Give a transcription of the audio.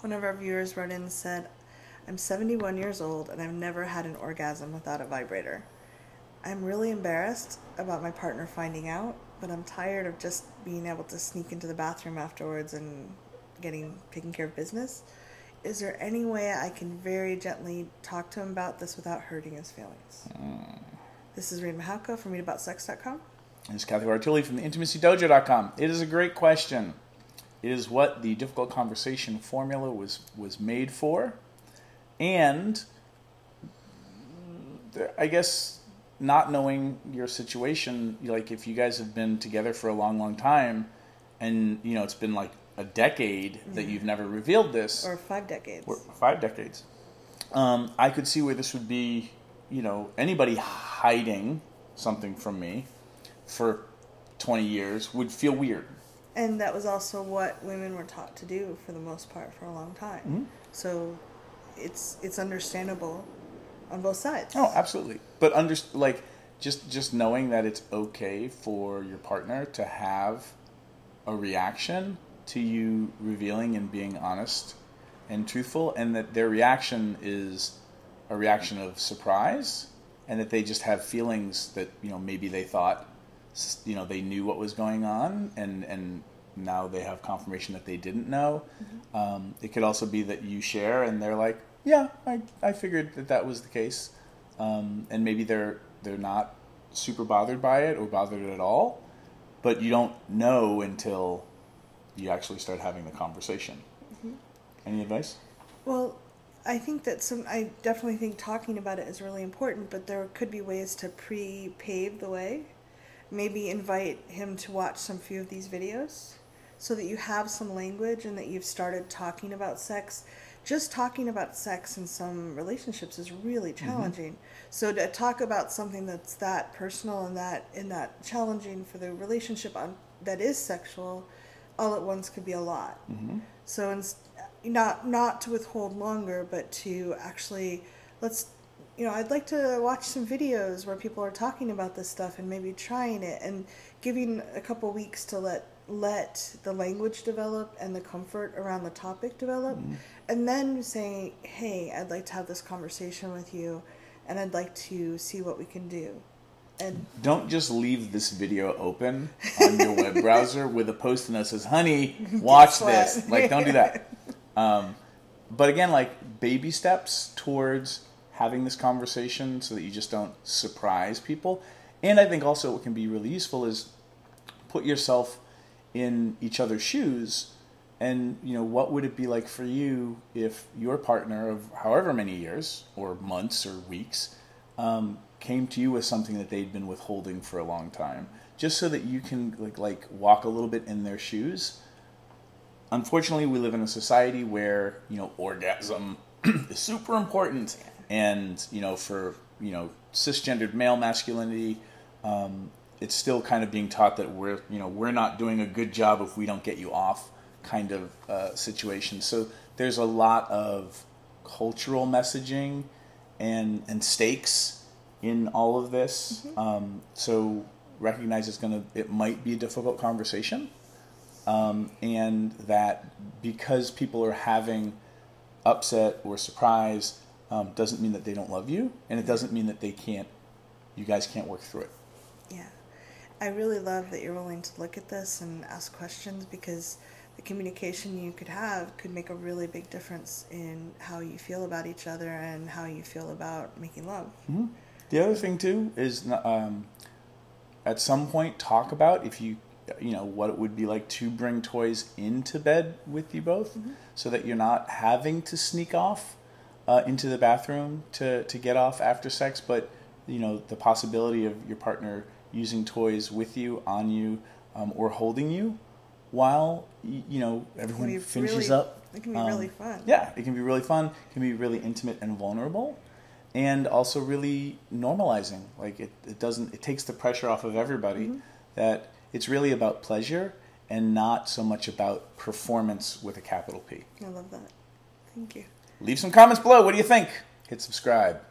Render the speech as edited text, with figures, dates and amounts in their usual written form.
One of our viewers wrote in and said, I'm 71 years old and I've never had an orgasm without a vibrator. I'm really embarrassed about my partner finding out, but I'm tired of just being able to sneak into the bathroom afterwards and taking care of business. Is there any way I can very gently talk to him about this without hurting his feelings? This is Reid from ReidAboutSex.com. This is Cathy from the IntimacyDojo.com. It is a great question. It is what the difficult conversation formula was made for. And I guess not knowing your situation, like if you guys have been together for a long, long time and, you know, it's been like a decade that you've never revealed this. Or 5 decades. Or 5 decades. I could see where this would be, you know, anybody hiding something from me for 20 years would feel weird. And that was also what women were taught to do for the most part for a long time. Mm-hmm. So it's understandable on both sides. Oh, absolutely. But just knowing that it's okay for your partner to have a reaction to you revealing and being honest and truthful, and that their reaction is a reaction of surprise, and that they just have feelings that, you know, maybe they thought, you know, they knew what was going on, and now they have confirmation that they didn't know. Mm-hmm. It could also be that you share and they're like, yeah, I figured that was the case, and maybe they're not super bothered by it or bothered at all, but you don't know until you actually start having the conversation. Mm-hmm. Any advice? Well, I think that I definitely think talking about it is really important, but there could be ways to pave the way. Maybe invite him to watch some few of these videos so that you have some language and that you've started talking about sex. Just talking about sex in some relationships is really challenging. Mm-hmm. So to talk about something that's that personal and that challenging for the relationship that is sexual all at once could be a lot. Mm-hmm. So not to withhold longer, but to actually I'd like to watch some videos where people are talking about this stuff and maybe trying it and giving a couple weeks to let the language develop and the comfort around the topic develop. Mm-hmm. And then saying, hey, I'd like to have this conversation with you and I'd like to see what we can do. And don't just leave this video open on your web browser with a post-it that says, honey, watch this. Like, don't do that. But again, like baby steps towards having this conversation so that you just don't surprise people. And I think also what can be really useful is put yourself in each other's shoes, and, you know, what would it be like for you if your partner of however many years or months or weeks came to you with something that they'd been withholding for a long time, just so that you can like walk a little bit in their shoes. Unfortunately, we live in a society where, you know, orgasm is super important. And, you know, for, you know, cisgendered male masculinity, it's still kind of being taught that we're not doing a good job if we don't get you off kind of situation. So there's a lot of cultural messaging and stakes in all of this. Mm-hmm. So recognize it might be a difficult conversation. And that because people are having upset or surprise, doesn't mean that they don't love you, and it doesn't mean that you guys can't work through it. Yeah. I really love that you're willing to look at this and ask questions, because the communication you could have could make a really big difference in how you feel about each other and how you feel about making love. Mm-hmm. The other thing too is at some point talk about what it would be like to bring toys into bed with you both, mm-hmm. so that you're not having to sneak off into the bathroom to get off after sex, but, you know, the possibility of your partner using toys with you, on you, or holding you while, you know, everyone finishes up. It can be really fun. Yeah, it can be really fun. It can be really intimate and vulnerable, and also really normalizing. Like it takes the pressure off of everybody, mm-hmm. that it's really about pleasure and not so much about performance with a capital P. I love that. Thank you. Leave some comments below. What do you think? Hit subscribe.